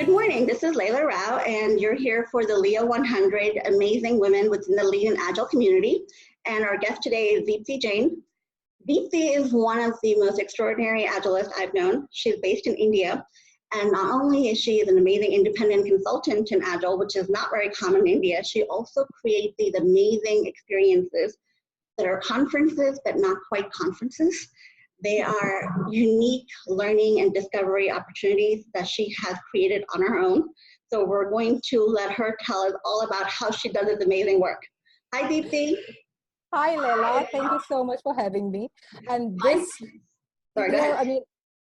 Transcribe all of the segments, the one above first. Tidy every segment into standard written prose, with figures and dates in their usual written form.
Good morning. This is Leila Rao, and you're here for the LIA100 Amazing Women within the Lean and Agile community. And our guest today is Deepti Jain. Deepti is one of the most extraordinary Agilists I've known. She's based in India. And not only is she an amazing independent consultant in Agile, which is not very common in India, she also creates these amazing experiences that are conferences, but not quite conferences. They are unique learning and discovery opportunities that she has created on her own. So we're going to let her tell us all about how she does this amazing work. Hi, Deepti. Hi, Leila. Thank you so much for having me. And this, Sorry, go ahead.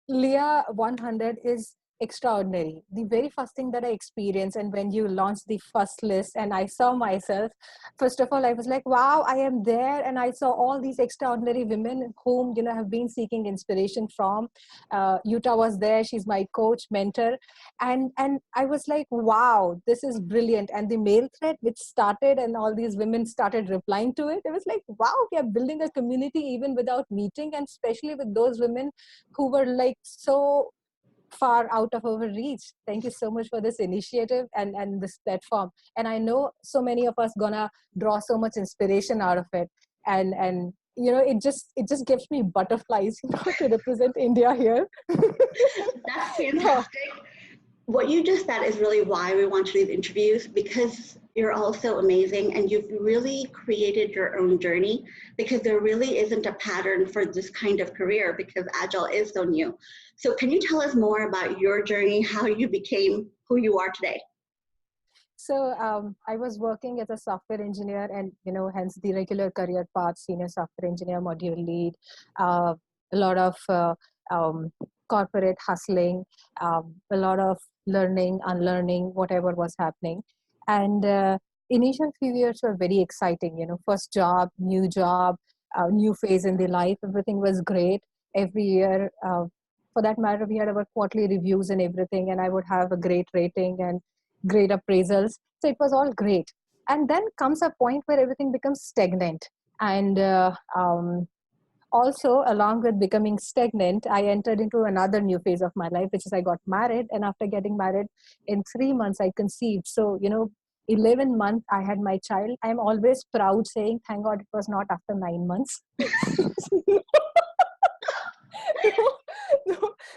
LIA100 is extraordinary. The very first thing that I experienced, and when you launched the first list and I saw myself, first of all, I was like, wow, I am there. And I saw all these extraordinary women whom, have been seeking inspiration from. Yuta was there. She's my coach, mentor. And I was like, wow, this is brilliant. And the mail thread which started and all these women started replying to it. It was like, wow, we are building a community even without meeting, and especially with those women who were like so far out of our reach. Thank you so much for this initiative and this platform. And I know so many of us gonna draw so much inspiration out of it. And it just gives me butterflies, to represent India here. That's fantastic. What you just said is really why we want to do these interviews, because you're all so amazing and you've really created your own journey, because there really isn't a pattern for this kind of career because Agile is so new. So can you tell us more about your journey, how you became who you are today? So I was working as a software engineer, and hence the regular career path: senior software engineer, module lead, a lot of corporate hustling, a lot of learning, unlearning, whatever was happening. And initial few years were very exciting. First job, new phase in the life. Everything was great. Every year, for that matter, we had our quarterly reviews and everything, and I would have a great rating and great appraisals. So it was all great. And then comes a point where everything becomes stagnant. And also, along with becoming stagnant, I entered into another new phase of my life, which is I got married. And after getting married, in 3 months, I conceived. So, 11 months, I had my child. I'm always proud saying, thank God it was not after 9 months.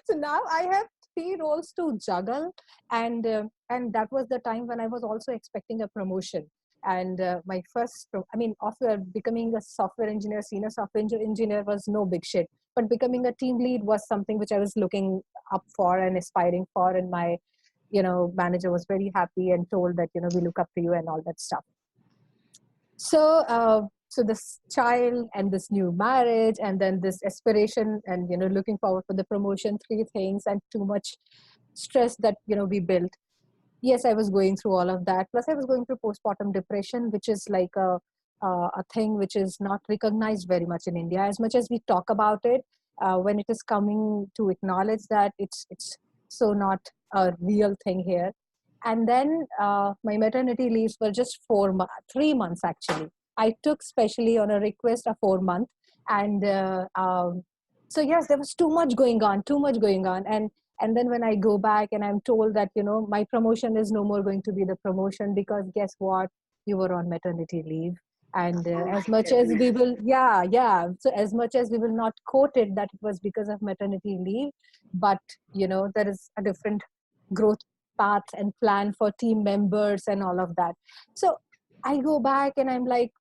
So now I have 3 roles to juggle, and that was the time when I was also expecting a promotion. And my first, after becoming a software engineer, senior software engineer was no big shit, but becoming a team lead was something which I was looking up for and aspiring for. And my, manager was very happy and told that, we look up to you and all that stuff. So this child and this new marriage and then this aspiration and, looking forward for the promotion, 3 things, and too much stress that, we built. Yes, I was going through all of that. Plus I was going through postpartum depression, which is like a thing which is not recognized very much in India. As much as we talk about it, when it is coming to acknowledge that it's so not a real thing here. And then my maternity leaves were just 3 months actually. I took specially on a request a 4 month. And so yes, there was too much going on. And then when I go back and I'm told that, my promotion is no more going to be the promotion, because guess what? You were on maternity leave. And as much as we will, So as much as we will not quote it that it was because of maternity leave, but, there is a different growth path and plan for team members and all of that. So I go back and I'm like,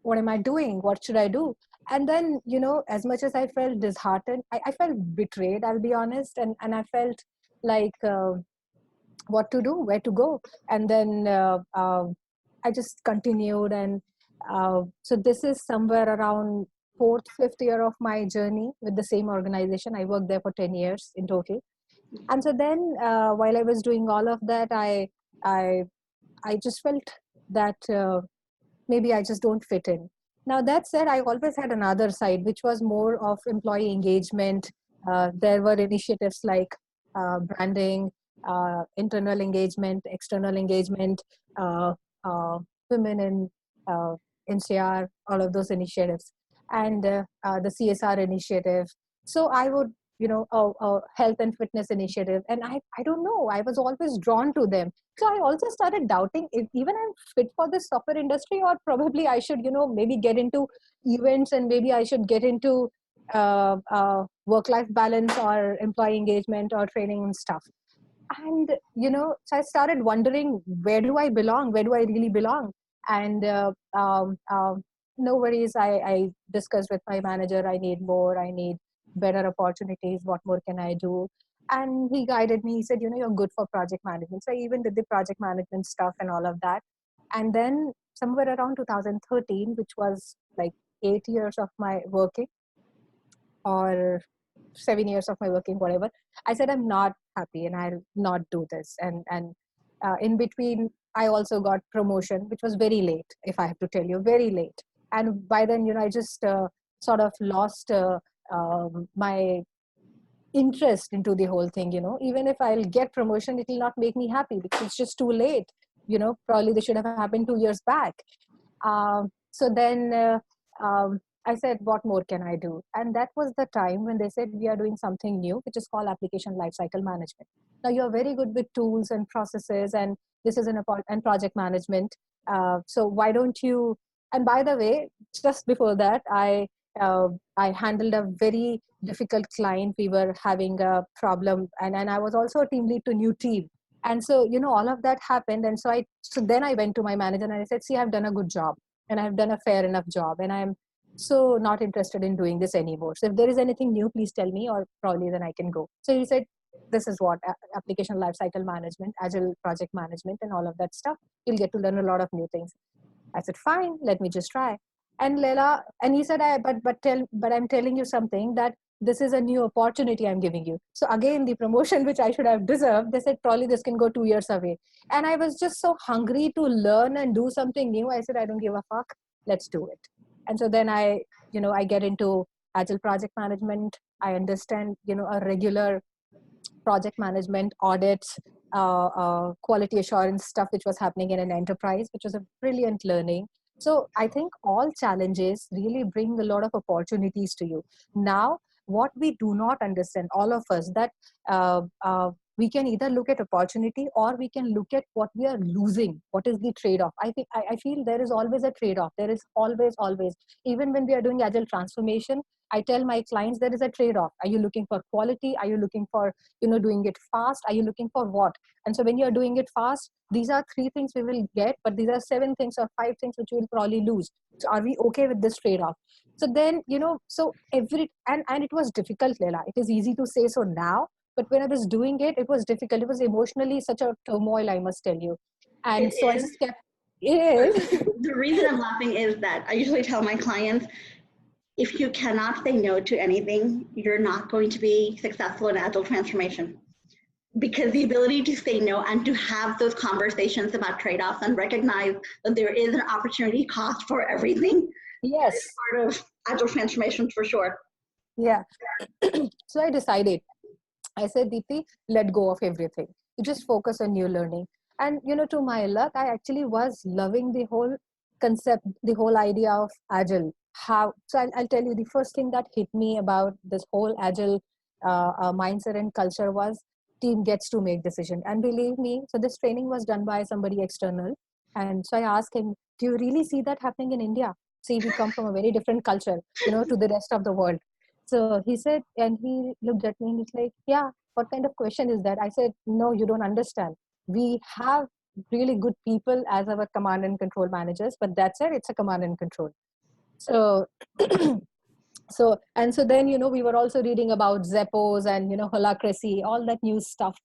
what am I doing? What should I do? And then, as much as I felt disheartened, I felt betrayed, I'll be honest. And I felt like, what to do, where to go. And then I just continued. And so this is somewhere around 4th, 5th year of my journey with the same organization. I worked there for 10 years in total. And so then while I was doing all of that, I just felt that maybe I just don't fit in. Now that said, I always had another side, which was more of employee engagement. There were initiatives like branding, internal engagement, external engagement, women in NCR, all of those initiatives, and the CSR initiative. So I would a health and fitness initiative. And I don't know, I was always drawn to them. So I also started doubting if even I'm fit for the software industry, or probably I should, maybe get into events, and maybe I should get into work-life balance or employee engagement or training and stuff. And so I started wondering, where do I belong, where do I really belong? And no worries, I discussed with my manager, I need more, I need better opportunities, what more can I do? And he guided me. He said, you're good for project management. So I even did the project management stuff and all of that. And then somewhere around 2013, which was like 8 years of my working, or 7 years of my working, whatever, I said, I'm not happy and I'll not do this. And in between, I also got promotion, which was very late, if I have to tell you, very late. And by then, I just sort of lost my interest into the whole thing. Even if I'll get promotion, it will not make me happy because it's just too late. Probably this should have happened 2 years back. So then I said, what more can I do? And that was the time when they said, we are doing something new, which is called application lifecycle management. Now you're very good with tools and processes, and this is and project management. So why don't you, and by the way, just before that, I handled a very difficult client. We were having a problem, and I was also a team lead to new team. And so, all of that happened. And so then I went to my manager and I said, see, I've done a good job and I've done a fair enough job, and I'm so not interested in doing this anymore. So if there is anything new, please tell me, or probably then I can go. So he said, this is what application lifecycle management, agile project management, and all of that stuff. You'll get to learn a lot of new things. I said, fine, let me just try. And Leila, and he said, but I'm telling you something, that this is a new opportunity I'm giving you. So again, the promotion which I should have deserved, they said, probably this can go 2 years away. And I was just so hungry to learn and do something new. I said, I don't give a fuck. Let's do it. And so then I get into agile project management. I understand, a regular project management, audits, quality assurance stuff, which was happening in an enterprise, which was a brilliant learning. So I think all challenges really bring a lot of opportunities to you. Now, what we do not understand, all of us, that we can either look at opportunity, or we can look at what we are losing. What is the trade-off? I feel there is always a trade-off. There is always. Even when we are doing agile transformation, I tell my clients there is a trade-off. Are you looking for quality? Are you looking for, doing it fast? Are you looking for what? And so when you're doing it fast, these are 3 things we will get, but these are 7 things or 5 things which we will probably lose. So are we okay with this trade-off? So then, so and it was difficult, Leila. It is easy to say so now, but when I was doing it, it was difficult. It was emotionally such a turmoil, I must tell you. And so I just kept, it is. The reason I'm laughing is that I usually tell my clients, if you cannot say no to anything, you're not going to be successful in agile transformation. Because the ability to say no and to have those conversations about trade-offs and recognize that there is an opportunity cost for everything. Yes. Is part of agile transformation for sure. Yeah. So I decided, I said, Deepti, let go of everything. You just focus on new learning. And, to my luck, I actually was loving the whole concept, the whole idea of agile. So I'll tell you, the first thing that hit me about this whole agile mindset and culture was, team gets to make decision. And believe me, so this training was done by somebody external. And so I asked him, do you really see that happening in India? See, we come from a very different culture, to the rest of the world. So he said, and he looked at me and he's like, yeah, what kind of question is that? I said, no, you don't understand. We have really good people as our command and control managers, but that's it, it's a command and control. So, so then, we were also reading about Zeppos and, holacracy, all that new stuff.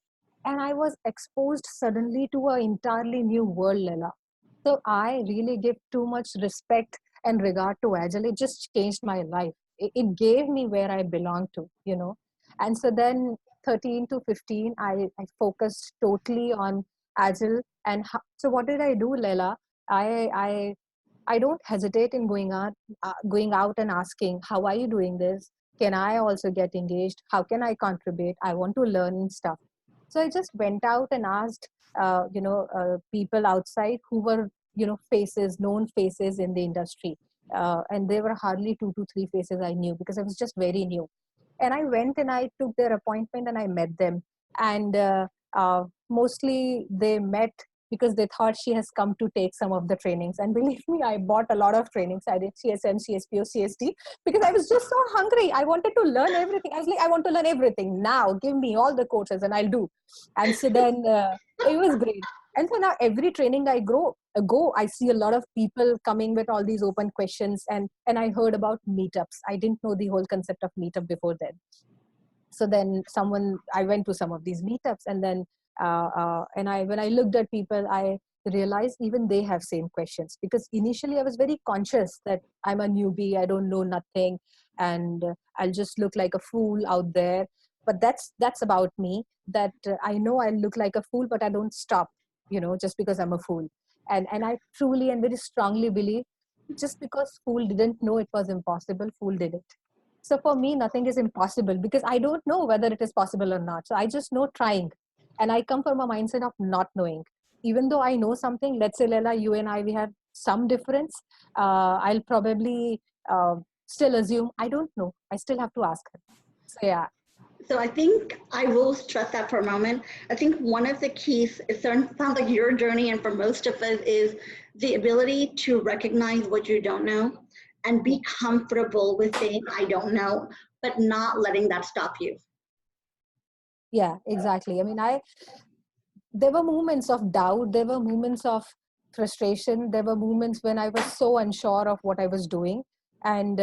And I was exposed suddenly to an entirely new world, Leila. So I really give too much respect and regard to Agile. It just changed my life. It gave me where I belong to, And so then 13 to 15, I focused totally on Agile. And so what did I do, Leila? I don't hesitate in going out and asking, how are you doing this? Can I also get engaged? How can I contribute? I want to learn stuff. So I just went out and asked, people outside who were, known faces in the industry. And there were hardly 2 to 3 faces I knew because I was just very new. And I went and I took their appointment and I met them. And mostly they met because they thought she has come to take some of the trainings. And believe me, I bought a lot of trainings. I did CSM, CSPO, CST, because I was just so hungry. I wanted to learn everything. I was like, I want to learn everything now. Give me all the courses and I'll do. And so then it was great. And so now every training I go, I see a lot of people coming with all these open questions. And I heard about meetups. I didn't know the whole concept of meetup before then. So then I went to some of these meetups, and then when I looked at people, I realized even they have same questions, because initially I was very conscious that I'm a newbie, I don't know nothing, and I'll just look like a fool out there. But that's about me, that I know I look like a fool, but I don't stop, just because I'm a fool. And I truly and very strongly believe, just because fool didn't know it was impossible, fool did it. So for me, nothing is impossible, because I don't know whether it is possible or not. So I just know trying. And I come from a mindset of not knowing. Even though I know something, let's say, Leila, you and I, we have some difference. I'll probably still assume I don't know. I still have to ask her. So yeah. So I think I will stress that for a moment. I think one of the keys, it sounds like your journey, and for most of us, is the ability to recognize what you don't know and be comfortable with saying, I don't know, but not letting that stop you. Yeah, exactly. I mean, there were moments of doubt. There were moments of frustration. There were moments when I was so unsure of what I was doing. And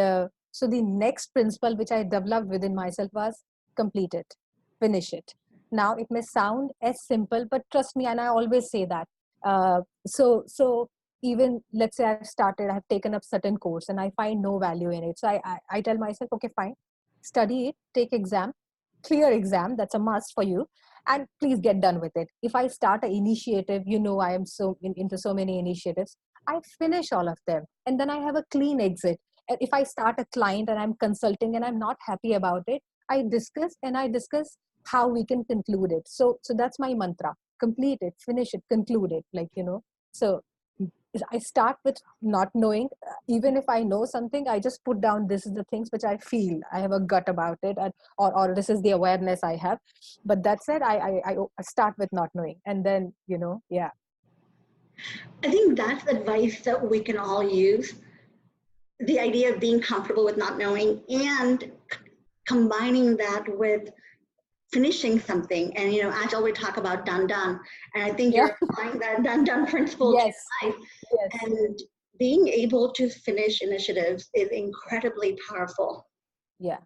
so the next principle which I developed within myself was complete it, finish it. Now it may sound as simple, but trust me, and I always say that. So even let's say I've taken up certain course and I find no value in it. So I tell myself, okay, fine, study it, take exam, clear exam. That's a must for you, and please get done with it. If I start an initiative, I am so into so many initiatives, I finish all of them, and then I have a clean exit. And if I start a client and I'm consulting and I'm not happy about it, I discuss how we can conclude it. So that's my mantra: complete it, finish it, conclude it. So I start with not knowing. Even if I know something, I just put down, this is the things which I feel. I have a gut about it, or this is the awareness I have. But that said, I start with not knowing. And then, yeah. I think that's advice that we can all use. The idea of being comfortable with not knowing and combining that with finishing something. And Agile, we talk about done, and I think you're applying that done principle to your life. Yes. And being able to finish initiatives is incredibly powerful. Yeah.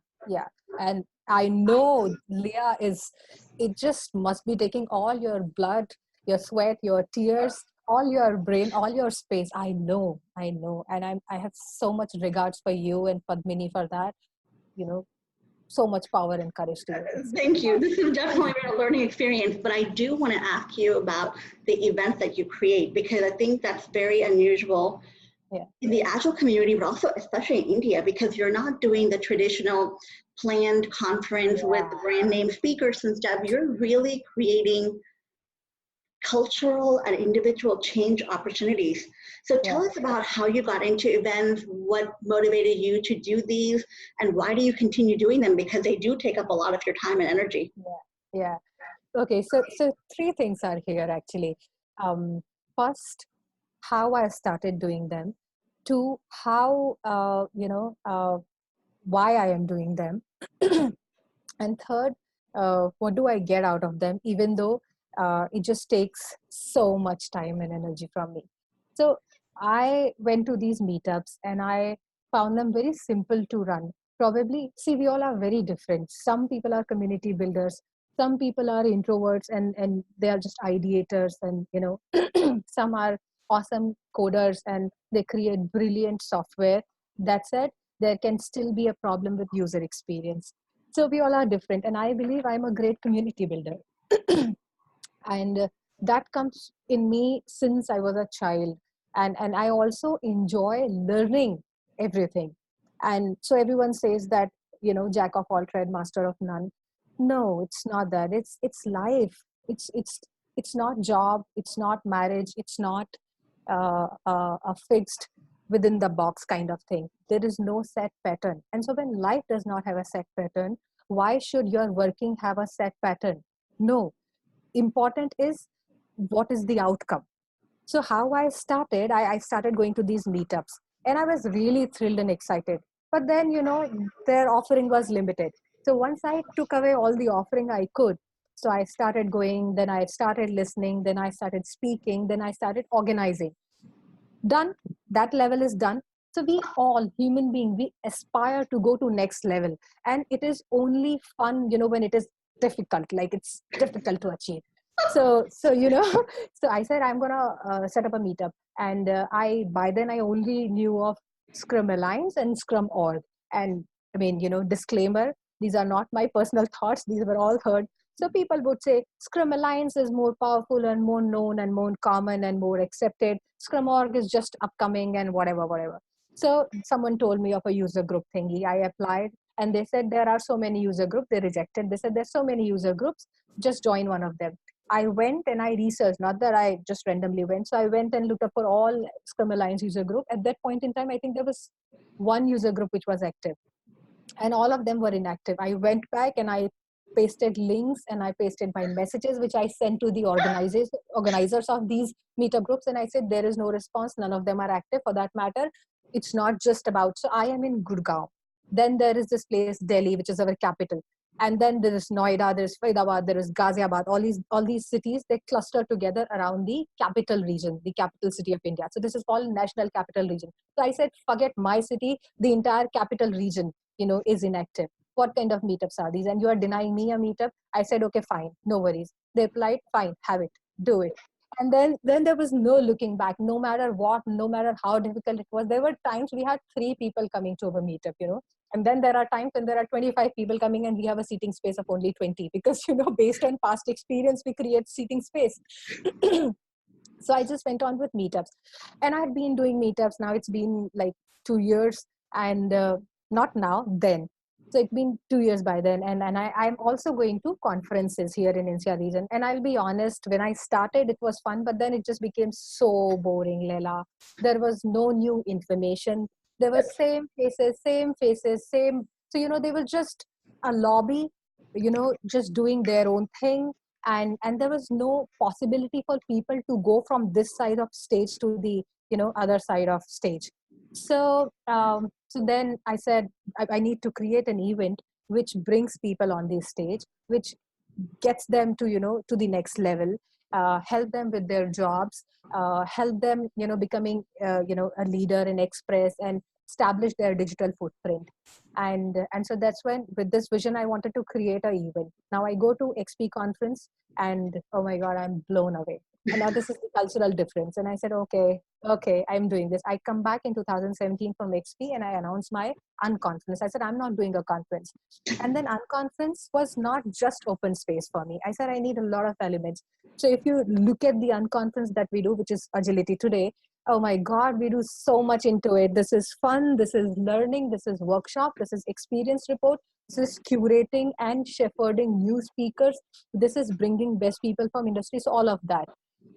And I know Leah it just must be taking all your blood, your sweat, your tears, all your brain, all your space. I know. And I have so much regards for you and Padmini for that. So much power and courage to you. Thank you. This has definitely been a learning experience, but I do want to ask you about the events that you create, because I think that's very unusual in the Agile community, but also especially in India, because you're not doing the traditional planned conference with brand name speakers and stuff. You're really creating cultural and individual change opportunities. So tell us about how you got into events, what motivated you to do these, and why do you continue doing them? Because they do take up a lot of your time and energy. Yeah. Okay, so three things are here actually. First, how I started doing them. Two, how why I am doing them. And third, what do I get out of them, even though it just takes so much time and energy from me. So I went to these meetups and I found them very simple to run. Probably, see, we all are very different. Some people are community builders, some people are introverts and they are just ideators, and some are awesome coders and they create brilliant software. That said, there can still be a problem with user experience. So we all are different, and I believe I'm a great community builder. And that comes in me since I was a child. And I also enjoy learning everything. And so everyone says that, jack of all trade, master of none. No, it's not that. It's life. It's not job. It's not marriage. It's not a fixed within the box kind of thing. There is no set pattern. And so when life does not have a set pattern, why should your working have a set pattern? No, important is what is the outcome. So how I started, I started going to these meetups, and I was really thrilled and excited. But then, their offering was limited. So once I took away all the offering I could, so I started going, then I started listening, then I started speaking, then I started organizing. Done. That level is done. So we all human being, we aspire to go to next level, and it is only fun when it is difficult, like it's difficult to achieve. So so I said I'm gonna set up a meetup, and I by then I only knew of Scrum Alliance and Scrum Org. And I mean, disclaimer, these are not my personal thoughts, these were all heard. So people would say Scrum Alliance is more powerful and more known and more common and more accepted. Scrum Org is just upcoming and whatever, whatever. So someone told me of a user group thingy. I applied, and they said there are so many user groups. They rejected. They said there's so many user groups. Just join one of them. I went and I researched, not that I just randomly went. So I went and looked up for all Scrum Alliance user group. At that point in time, I think there was one user group which was active, and all of them were inactive. I went back and I pasted links and I pasted my messages, which I sent to the organizers of these meetup groups. And I said, there is no response. None of them are active for that matter. It's not just about, so I am in Gurgaon. Then there is this place, Delhi, which is our capital. And then there is Noida, there is Faridabad, there is Ghaziabad. All these cities, they cluster together around the capital region, the capital city of India. So this is called National Capital Region. So I said, forget my city, the entire capital region, is inactive. What kind of meetups are these? And you are denying me a meetup? I said, okay, fine, no worries. They replied, fine, have it, do it. And then there was no looking back, no matter what, no matter how difficult it was. There were times we had 3 people coming to our meetup, and then there are times when there are 25 people coming and we have a seating space of only 20 because, based on past experience, we create seating space. So I just went on with meetups, and I had been doing meetups. Now it's been like 2 years, and not now, then. So it's been 2 years by then. And I'm also going to conferences here in NCR region. And I'll be honest, when I started, it was fun, but then it just became so boring, Leila. There was no new information. There were same faces, same. So, they were just a lobby, just doing their own thing. And there was no possibility for people to go from this side of stage to the, other side of stage. So then I said, I need to create an event which brings people on the stage, which gets them to, to the next level, help them with their jobs, help them, becoming, a leader in Express, and establish their digital footprint. And so that's when, with this vision, I wanted to create an event. Now I go to XP conference, and oh my God, I'm blown away. And now this is the cultural difference. And I said, okay, I'm doing this. I come back in 2017 from XP, and I announced my unconference. I said, I'm not doing a conference. And then unconference was not just open space for me. I said, I need a lot of elements. So if you look at the unconference that we do, which is Agility Today, oh my God, we do so much into it. This is fun. This is learning. This is workshop. This is experience report. This is curating and shepherding new speakers. This is bringing best people from industry. So all of that.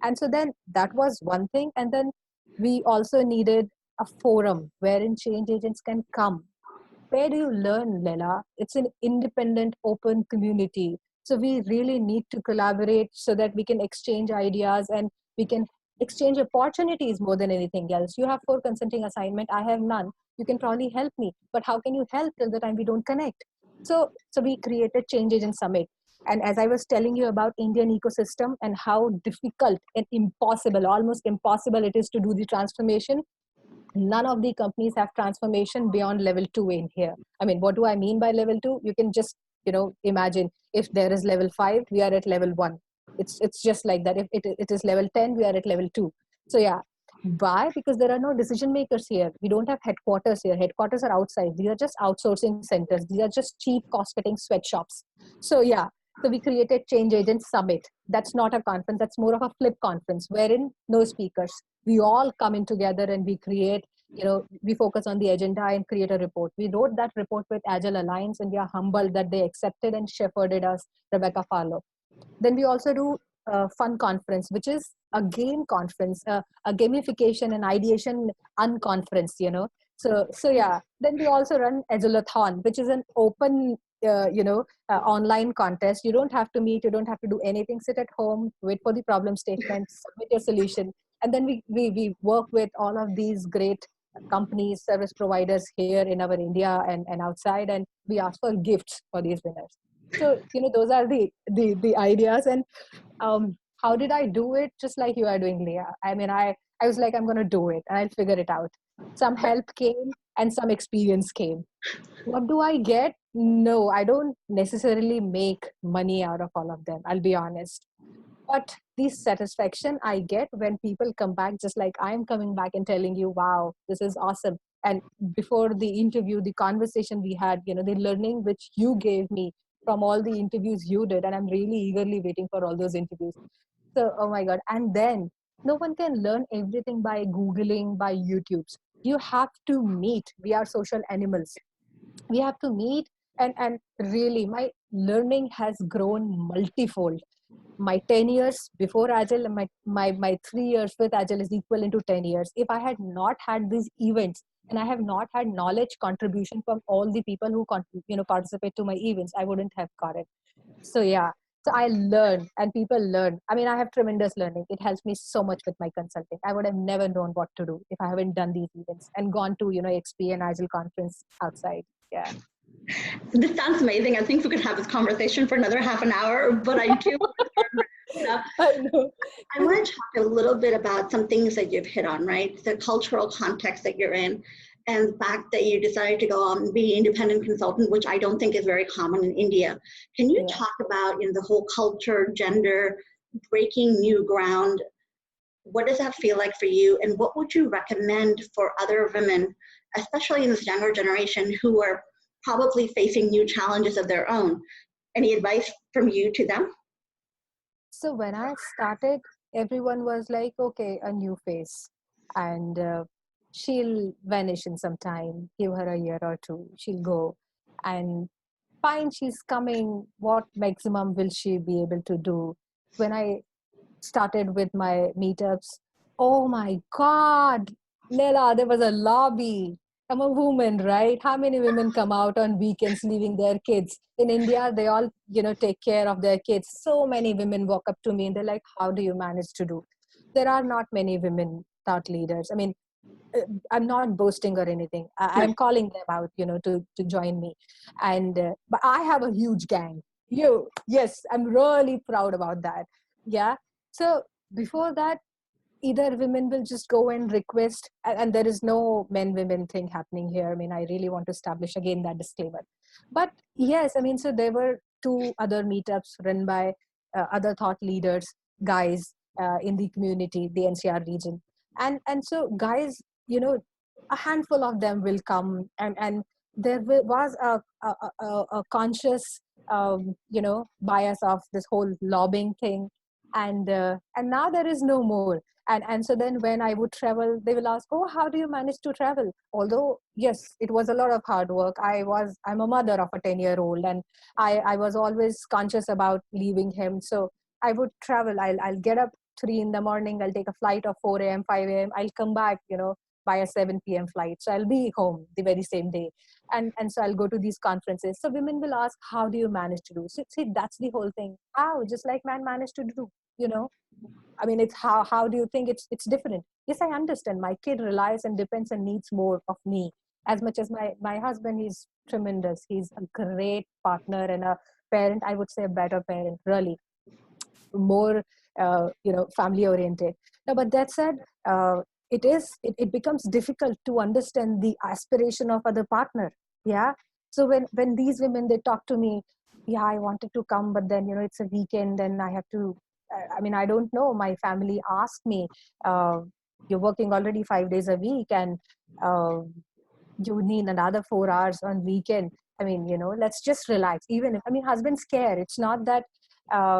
And so then that was one thing. And then we also needed a forum wherein change agents can come. Where do you learn, Leila? It's an independent, open community. So we really need to collaborate so that we can exchange ideas and we can exchange opportunities more than anything else. You have 4 consulting assignment. I have none. You can probably help me, but how can you help till the time we don't connect? So we created Change Agent Summit. And as I was telling you about Indian ecosystem and how difficult and impossible, almost impossible it is to do the transformation, none of the companies have transformation beyond level 2 in here. I mean, what do I mean by level 2? You can just, imagine if there is level 5, we are at level 1. It's just like that. If it is level 10, we are at level 2. So yeah. Why? Because there are no decision makers here. We don't have headquarters here. Headquarters are outside. These are just outsourcing centers. These are just cheap cost-cutting sweatshops. So yeah. So we created Change Agent Summit. That's not a conference. That's more of a flip conference wherein no speakers. We all come in together and we create, we focus on the agenda and create a report. We wrote that report with Agile Alliance, and we are humbled that they accepted and shepherded us, Rebecca Farlow. Then we also do a fun conference, which is a game conference, a gamification and ideation unconference, So yeah. Then we also run Agileathon, which is an open online contest. You don't have to meet, you don't have to do anything. Sit at home, wait for the problem statement, submit your solution. And then we work with all of these great companies, service providers here in our India and outside, and we ask for gifts for these winners. So, those are the ideas. And how did I do it? Just like you are doing, Leah. I mean, I was like, I'm going to do it and I'll figure it out. Some help came and some experience came. What do I get? No, I don't necessarily make money out of all of them. I'll be honest. But the satisfaction I get when people come back, just like I'm coming back and telling you, wow, this is awesome. And before the interview, the conversation we had, the learning which you gave me from all the interviews you did. And I'm really eagerly waiting for all those interviews. So, oh my God. And then no one can learn everything by Googling, by YouTubes. You have to meet. We are social animals. We have to meet. And really, my learning has grown multifold. My 10 years before Agile and my 3 years with Agile is equal into 10 years. If I had not had these events and I have not had knowledge contribution from all the people who participate to my events, I wouldn't have got it. So yeah, so I learn and people learn. I mean, I have tremendous learning. It helps me so much with my consulting. I would have never known what to do if I haven't done these events and gone to, XP and Agile conference outside. Yeah. This sounds amazing. I think we could have this conversation for another half an hour, but I do I know. I want to talk a little bit about some things that you've hit on, right? The cultural context that you're in, and the fact that you decided to go on and be independent consultant, which I don't think is very common in India. Can you talk about the whole culture, gender, breaking new ground? What does that feel like for you? And what would you recommend for other women, especially in this younger generation, who are probably facing new challenges of their own? Any advice from you to them? So when I started, everyone was like, okay, a new face. And she'll vanish in some time. Give her a year or two. She'll go. And fine, she's coming. What maximum will she be able to do? When I started with my meetups, oh my God, Leila, there was a lobby. I'm a woman, right? How many women come out on weekends leaving their kids? In India, they all, take care of their kids. So many women walk up to me and they're like, how do you manage to do? There are not many women thought leaders. I mean, I'm not boasting or anything. I'm calling them out, to join me. And, but I have a huge gang. Yes, I'm really proud about that. Yeah. So before that, either women will just go and request, and there is no men women thing happening here. I mean, I really want to establish again that disclaimer. But yes, I mean, so there were 2 other meetups run by other thought leaders, guys in the community, the NCR region. And so guys, a handful of them will come, and there was a conscious bias of this whole lobbying thing. And now there is no more. And so then when I would travel, they will ask, oh, how do you manage to travel? Although, yes, it was a lot of hard work. I'm a mother of a 10-year-old, and I was always conscious about leaving him. So I would travel. I'll get up 3 in the morning. I'll take a flight of 4 a.m., 5 a.m. I'll come back, by a 7 p.m. flight. So I'll be home the very same day. And so I'll go to these conferences. So women will ask, how do you manage to do? So see, that's the whole thing. How? Just like man managed to do, I mean, it's how do you think it's different? Yes, I understand. My kid relies and depends and needs more of me as much as my husband. He's tremendous. He's a great partner and a parent. I would say a better parent, really more, family oriented. No, but that said, it becomes difficult to understand the aspiration of other partner. Yeah. So when these women, they talk to me, yeah, I wanted to come, but then, it's a weekend and I have to, I mean, I don't know. My family asked me, you're working already 5 days a week, and uh, you need another 4 hours on weekend. I mean, let's just relax. Even if, I mean, husbands care. It's not that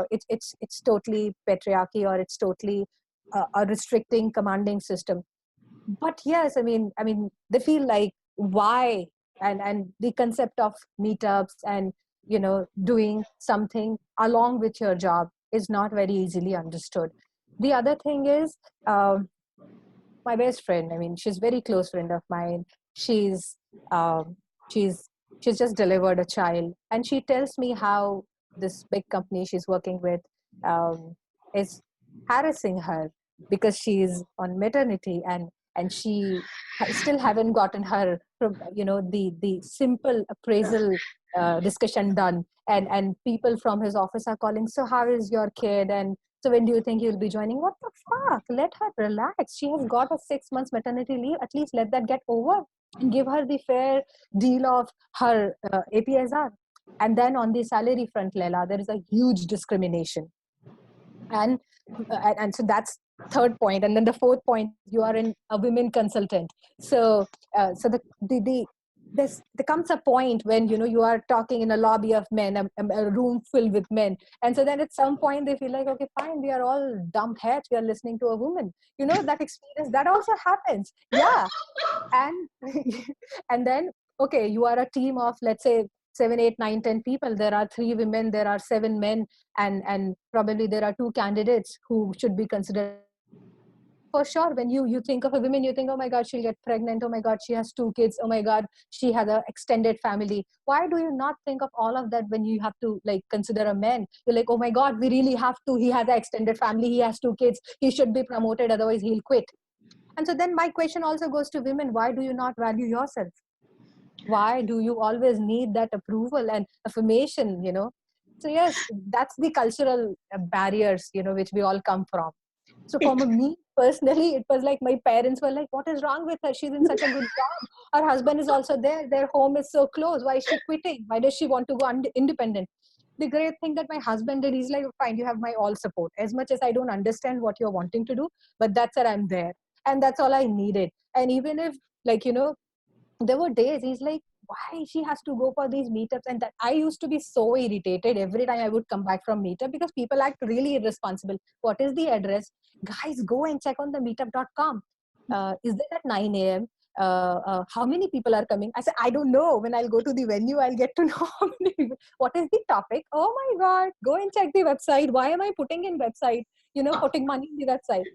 it's totally patriarchy, or it's totally a restricting, commanding system. But yes, I mean, they feel like why, and the concept of meetups and doing something along with your job is not very easily understood. The other thing is, my best friend. I mean, she's very close friend of mine. She's um, she's she's just delivered a child, and she tells me how this big company she's working with is harassing her because she's on maternity, and she still haven't gotten her, the simple appraisal discussion done, and people from his office are calling, so how is your kid, and so when do you think you'll be joining? What the fuck, let her relax. She has got a 6 months maternity leave. At least let that get over and give her the fair deal of her APSR. And then on the salary front, Leila, there is a huge discrimination. And so that's third point. And then the fourth point, you are a women consultant. So there comes a point when you are talking in a lobby of men, a room filled with men, and so then at some point they feel like, okay, fine, we are all dumb heads, we are listening to a woman. That experience, that also happens. Yeah. And and then, okay, you are a team of, let's say, 7, 8, 9, 10 people. There are 3 women, there are 7 men, and probably there are 2 candidates who should be considered. For sure, when you think of a woman, you think, oh my god, she'll get pregnant, oh my god, she has 2 kids, oh my god, she has an extended family. Why do you not think of all of that when you have to, like, consider a man? You're like, oh my god, we really have to, he has an extended family, he has 2 kids, he should be promoted, otherwise he'll quit. And so then my question also goes to women: why do you not value yourself? Why do you always need that approval and affirmation? So yes, that's the cultural barriers, which we all come from. So for me personally, it was like my parents were like, what is wrong with her? She's in such a good job. Her husband is also there. Their home is so close. Why is she quitting? Why does she want to go independent? The great thing that my husband did, he's like, fine, you have my all support. As much as I don't understand what you're wanting to do, but that's where I'm there. And that's all I needed. And even if, like, there were days he's like, why she has to go for these meetups, and that I used to be so irritated every time I would come back from meetup, because people act really irresponsible. What is the address? Guys, go and check on the meetup.com. Is there at 9 a.m? How many people are coming? I said, I don't know. When I'll go to the venue, I'll get to know how many people. What is the topic? Oh my god, go and check the website. Why am I putting in website, putting money in the website?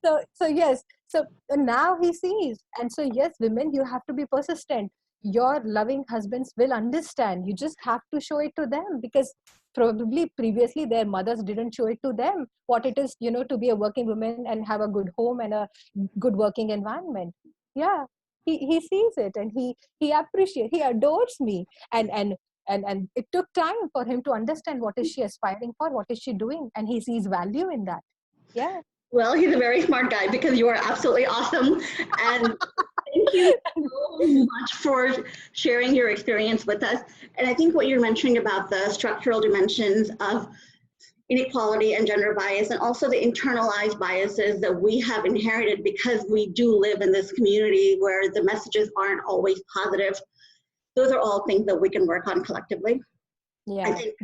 So yes, so now he sees. And so yes, women, you have to be persistent. Your loving husbands will understand. You just have to show it to them, because probably previously their mothers didn't show it to them what it is, to be a working woman and have a good home and a good working environment. Yeah, he sees it, and he appreciates, he adores me. And it took time for him to understand what is she aspiring for, what is she doing, and he sees value in that. Yeah. Well, he's a very smart guy, because you are absolutely awesome. And thank you so much for sharing your experience with us. And I think what you're mentioning about the structural dimensions of inequality and gender bias, and also the internalized biases that we have inherited because we do live in this community where the messages aren't always positive. Those are all things that we can work on collectively. Yeah. I think,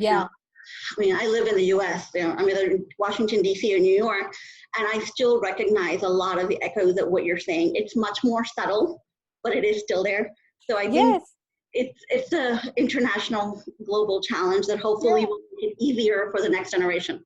I live in the US, I'm either in Washington, D.C. or New York, and I still recognize a lot of the echoes of what you're saying. It's much more subtle, but it is still there. So I think it's an international, global challenge that hopefully will make it easier for the next generation.